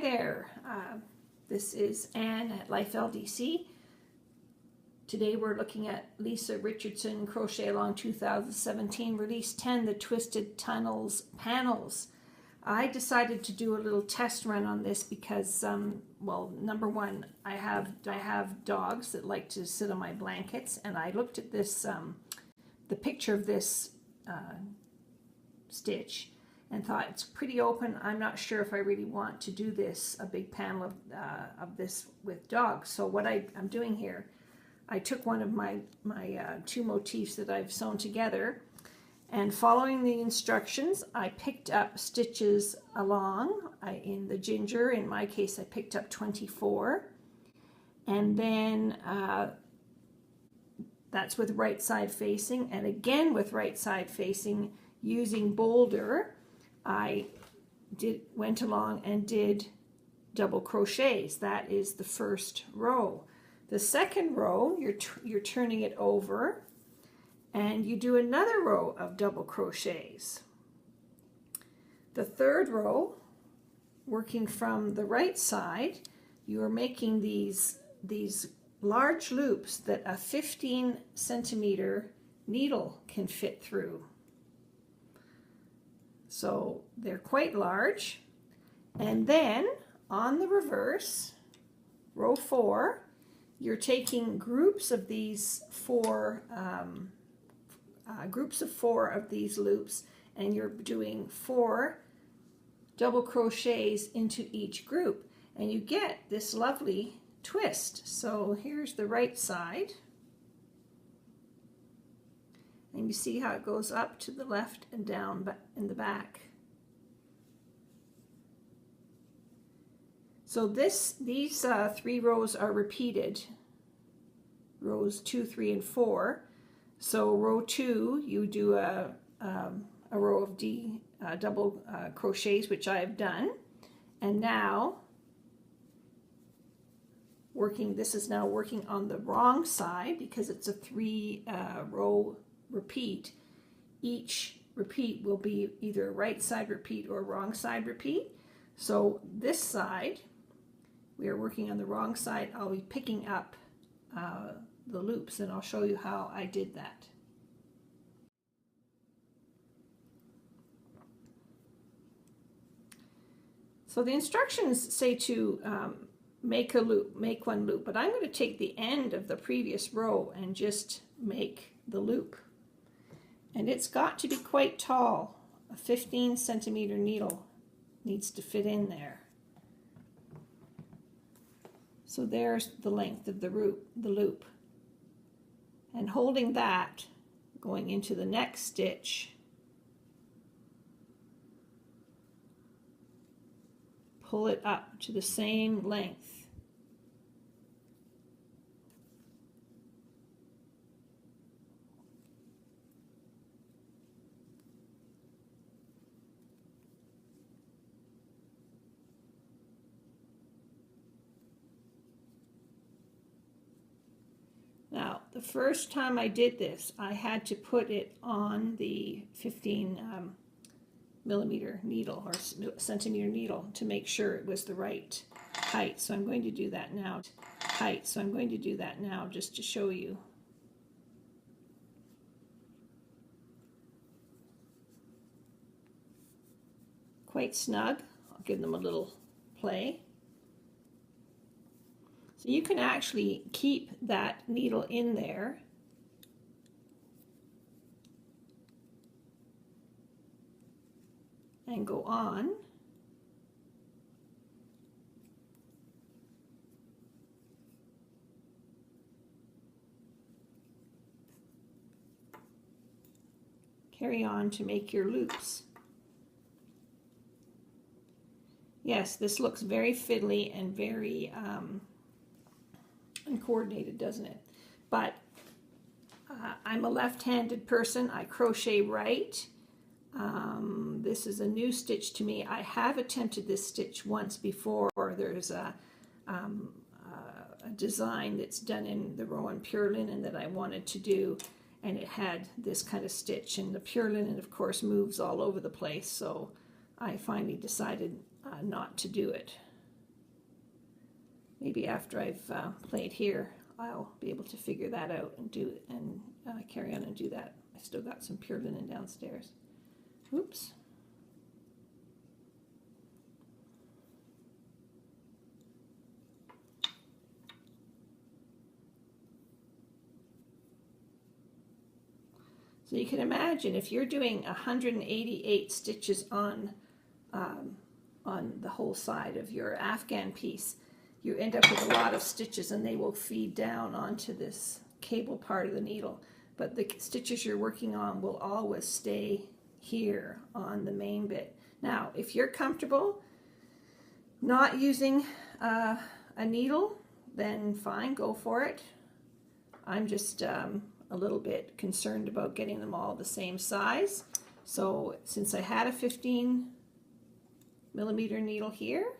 there, this is Anne at Life LDC. Today we're looking at Lisa Richardson Crochet Along 2017 Release 10, the Twisted Tunnels panels. I decided to do a little test run on this because, well, number one, I have dogs that like to sit on my blankets, and I looked at this, the picture of this stitch, and thought it's pretty open. I'm not sure if I really want to do this, a big panel of this with dogs. So what I'm doing here, I took one of my two motifs that I've sewn together, and following the instructions, I picked up stitches along. In the ginger, in my case, I picked up 24, and then that's with right side facing, and again with right side facing using boulder. I went along and did double crochets. That is the first row. The second row, you're turning it over, and you do another row of double crochets. The third row, working from the right side, you are making these large loops that a 15-centimeter needle can fit through. So they're quite large. And then on the reverse, row 4, you're taking groups of these four of these loops, and you're doing 4 double crochets into each group, and you get this lovely twist. So here's the right side, and you see how it goes up to the left and down in the back. So these 3 rows are repeated, rows 2, 3, and 4. So row 2, you do a row of double crochets, which I have done, and now this is now working on the wrong side because it's a 3 row repeat. Each repeat will be either a right side repeat or a wrong side repeat. So this side, we are working on the wrong side. I'll be picking up the loops, and I'll show you how I did that. So the instructions say to make one loop, but I'm going to take the end of the previous row and just make the loop. And it's got to be quite tall. A 15-centimeter needle needs to fit in there. So there's the length of the loop. And holding that, going into the next stitch, pull it up to the same length. Now, the first time I did this, I had to put it on the 15-millimeter needle or centimeter needle to make sure it was the right height. So I'm going to do that now. Just to show you. Quite snug. I'll give them a little play. So you can actually keep that needle in there and go on. Carry on to make your loops. Yes, this looks very fiddly and very uncoordinated, doesn't it? But I'm a left-handed person. I crochet right. This is a new stitch to me. I have attempted this stitch once before. There's a design that's done in the Rowan pure linen that I wanted to do, and it had this kind of stitch, and the pure linen of course moves all over the place, so I finally decided not to do it. maybe after I've played here, I'll be able to figure that out and do it and carry on and do that. I still got some pure linen downstairs. Oops. So you can imagine if you're doing 188 stitches on the whole side of your Afghan piece, you end up with a lot of stitches and they will feed down onto this cable part of the needle. But the stitches you're working on will always stay here on the main bit. Now, if you're comfortable not using a needle, then fine, go for it. I'm just a little bit concerned about getting them all the same size. So since I had a 15mm needle here,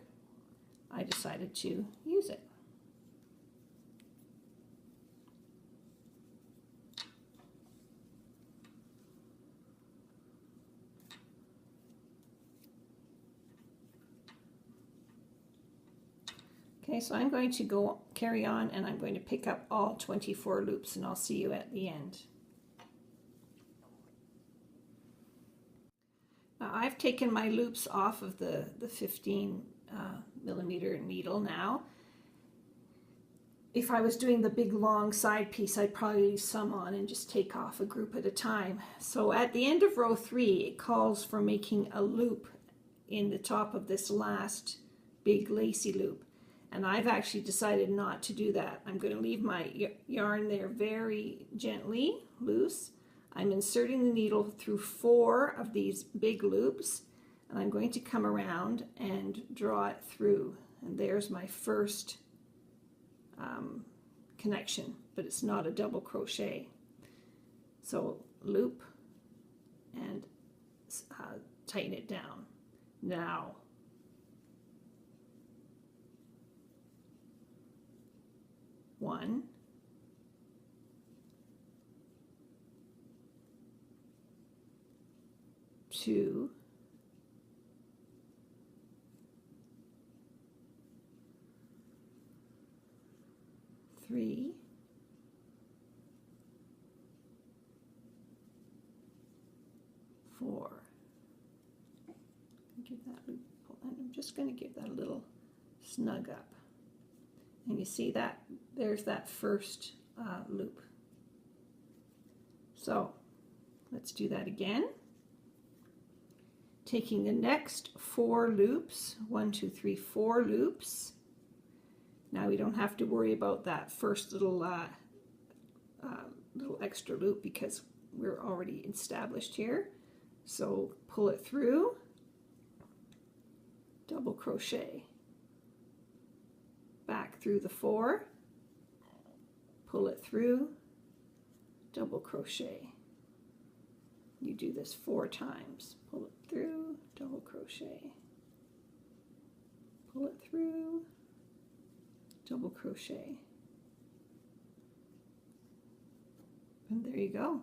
I decided to use it. Okay, so I'm going to carry on and I'm going to pick up all 24 loops and I'll see you at the end. Now I've taken my loops off of the 15mm needle now. If I was doing the big long side piece, I'd probably leave some on and just take off a group at a time. So at the end of row 3, it calls for making a loop in the top of this last big lacy loop. And I've actually decided not to do that. I'm going to leave my yarn there very gently loose. I'm inserting the needle through 4 of these big loops, and I'm going to come around and draw it through. And there's my first connection, but it's not a double crochet. So loop and tighten it down. Now, one, two, three, four. Give that loop, and I'm just going to give that a little snug up. And you see that there's that first loop. So let's do that again. Taking the next 4 loops, 1, 2, 3, 4 loops. Now we don't have to worry about that first little extra loop because we're already established here. So pull it through, double crochet, back through the 4, pull it through, double crochet. You do this 4 times. Pull it through, double crochet, pull it through, double crochet, and there you go.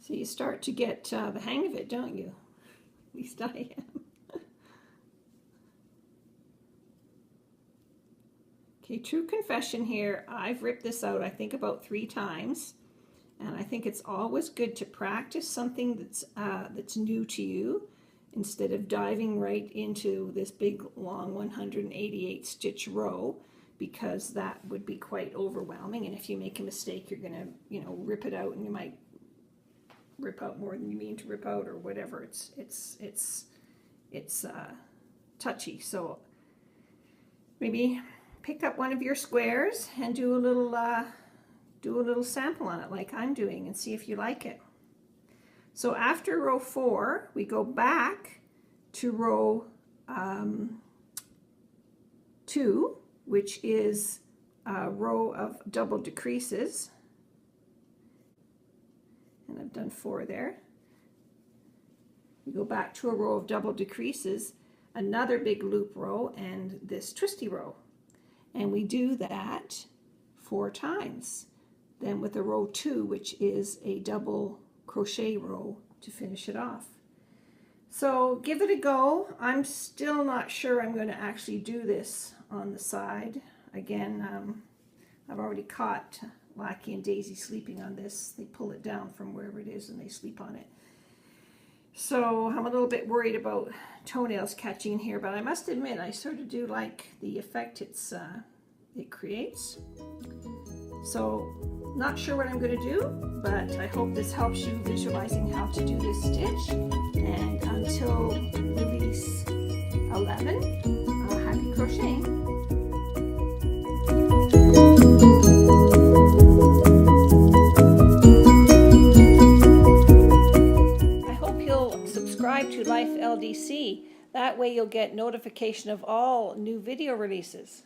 So you start to get the hang of it, don't you? At least I am. Okay, true confession here. I've ripped this out, I think, about 3 times. And I think it's always good to practice something that's new to you instead of diving right into this big long 188 stitch row, because that would be quite overwhelming. And if you make a mistake, you're gonna, you know, rip it out, and you might rip out more than you mean to rip out, or whatever. It's touchy. So maybe pick up one of your squares and do a little sample on it like I'm doing, and see if you like it. So after row 4, we go back to row 2, which is a row of double decreases. And I've done 4 there. We go back to a row of double decreases, another big loop row, and this twisty row. And we do that 4 times. Then with a row 2, which is a double crochet row to finish it off. So give it a go. I'm still not sure I'm going to actually do this on the side. Again, I've already caught Lackey and Daisy sleeping on this. They pull it down from wherever it is and they sleep on it. So I'm a little bit worried about toenails catching in here, but I must admit I sort of do like the effect it creates. So not sure what I'm going to do, but I hope this helps you visualizing how to do this stitch. And until release 11, happy crocheting. I hope you'll subscribe to Life LDC. That way you'll get notification of all new video releases.